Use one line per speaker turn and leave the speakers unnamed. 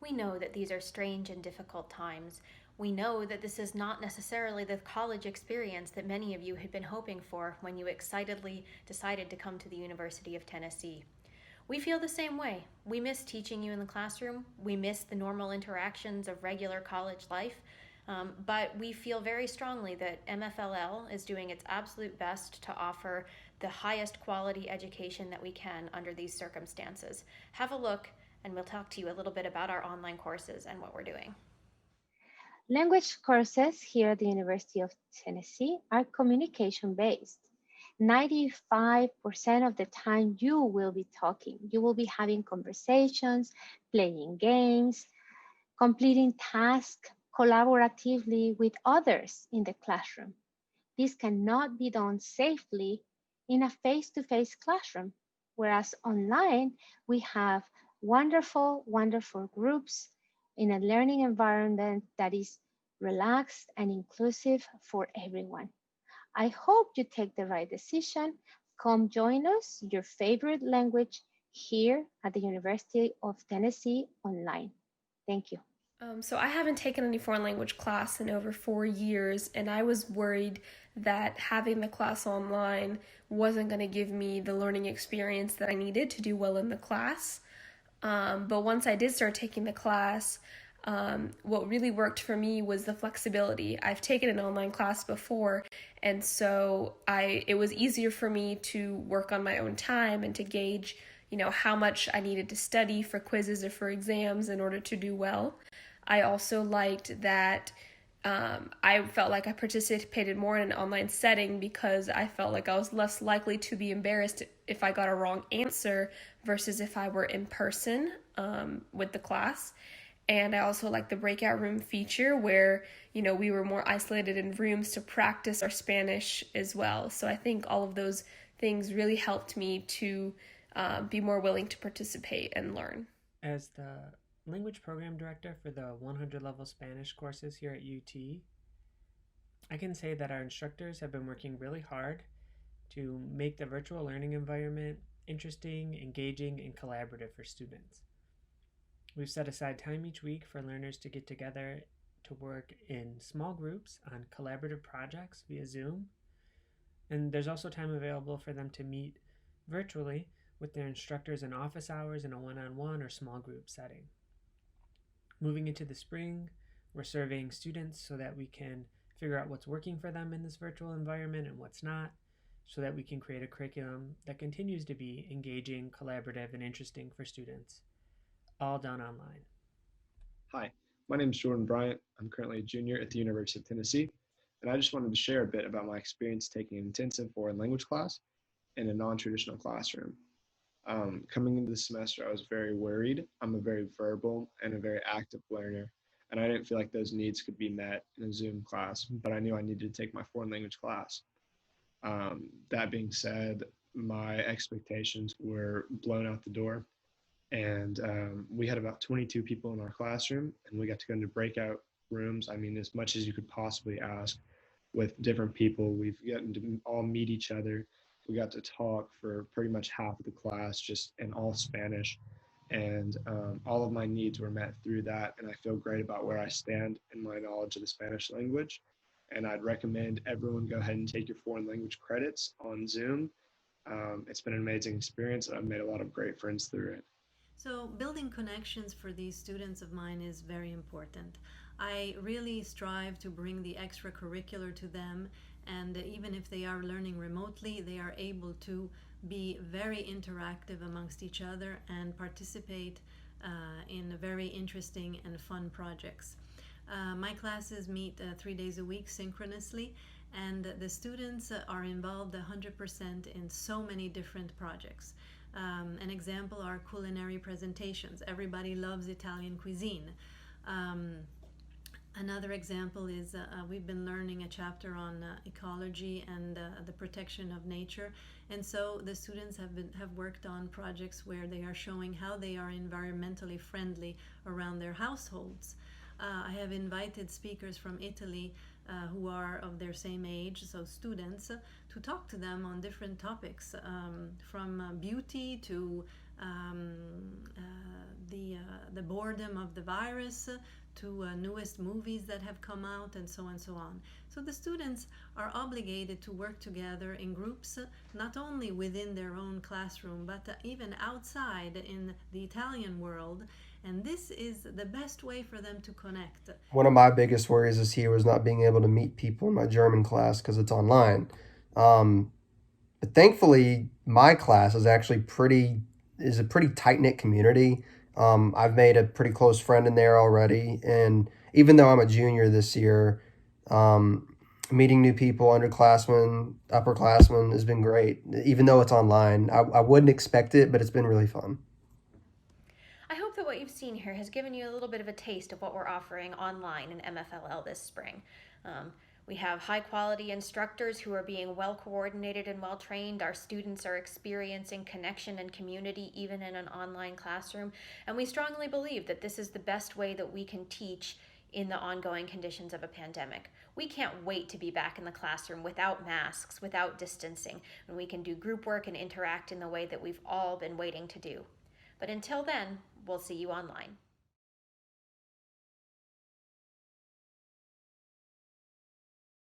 We know that these are strange and difficult times. We know that this is not necessarily the college experience that many of you had been hoping for when you excitedly decided to come to the University of Tennessee. We feel the same way. We miss teaching you in the classroom. We miss the normal interactions of regular college life. But we feel very strongly that MFLL is doing its absolute best to offer the highest quality education that we can under these circumstances. Have a look, and we'll talk to you a little bit about our online courses and what we're doing.
Language courses here at the University of Tennessee are communication based. 95% of the time you will be talking. You will be having conversations, playing games, completing tasks collaboratively with others in the classroom. This cannot be done safely in a face-to-face classroom, whereas online we have wonderful groups in a learning environment that is relaxed and inclusive for everyone. I hope you take the right decision. Come join us, your favorite language here at the University of Tennessee online. Thank you.
So I haven't taken any foreign language class in over 4 years, and I was worried that having the class online wasn't going to give me the learning experience that I needed to do well in the class. But once I did start taking the class, what really worked for me was the flexibility. I've taken an online class before, and so it was easier for me to work on my own time and to gauge, how much I needed to study for quizzes or for exams in order to do well. I also liked that I felt like I participated more in an online setting because I felt like I was less likely to be embarrassed if I got a wrong answer versus if I were in person with the class. And I also like the breakout room feature where, we were more isolated in rooms to practice our Spanish as well. So I think all of those things really helped me to be more willing to participate and learn.
As the language program director for the 100 level Spanish courses here at UT, I can say that our instructors have been working really hard to make the virtual learning environment interesting, engaging, and collaborative for students. We've set aside time each week for learners to get together to work in small groups on collaborative projects via Zoom. And there's also time available for them to meet virtually with their instructors in office hours in a one-on-one or small group setting. Moving into the spring, we're surveying students so that we can figure out what's working for them in this virtual environment and what's not, so that we can create a curriculum that continues to be engaging, collaborative, and interesting for students, all done online.
Hi, my name is Jordan Bryant. I'm currently a junior at the University of Tennessee, and I just wanted to share a bit about my experience taking an intensive foreign language class in a non-traditional classroom. Coming into the semester, I was very worried. I'm a very verbal and a very active learner, and I didn't feel like those needs could be met in a Zoom class, but I knew I needed to take my foreign language class. That being said, my expectations were blown out the door, and we had about 22 people in our classroom, and we got to go into breakout rooms. I mean, as much as you could possibly ask with different people. We've gotten to all meet each other. We got to talk for pretty much half of the class, just in all Spanish. And all of my needs were met through that. And I feel great about where I stand in my knowledge of the Spanish language. And I'd recommend everyone go ahead and take your foreign language credits on Zoom. It's been an amazing experience. I've made a lot of great friends through it.
So, building connections for these students of mine is very important. I really strive to bring the extracurricular to them, and even if they are learning remotely, they are able to be very interactive amongst each other and participate in very interesting and fun projects. My classes meet 3 days a week synchronously, and the students are involved 100% in so many different projects. An example are culinary presentations. Everybody loves Italian cuisine. Another example is we've been learning a chapter on ecology and the protection of nature, and so the students have worked on projects where they are showing how they are environmentally friendly around their households. I have invited speakers from Italy who are of their same age, so students, to talk to them on different topics, from beauty to the boredom of the virus to newest movies that have come out, and so on and so on. So the students are obligated to work together in groups, not only within their own classroom, but even outside in the Italian world. And this is the best way for them to connect.
One of my biggest worries this year was not being able to meet people in my German class because it's online. But thankfully, my class is actually is a pretty tight knit community. I've made a pretty close friend in there already, and even though I'm a junior this year, meeting new people, underclassmen, upperclassmen, has been great. Even though it's online, I wouldn't expect it, but it's been really fun.
I hope that what you've seen here has given you a little bit of a taste of what we're offering online in MFLL this spring. We have high quality instructors who are being well coordinated and well trained. Our students are experiencing connection and community even in an online classroom. And we strongly believe that this is the best way that we can teach in the ongoing conditions of a pandemic. We can't wait to be back in the classroom without masks, without distancing, and we can do group work and interact in the way that we've all been waiting to do. But until then, we'll see you online.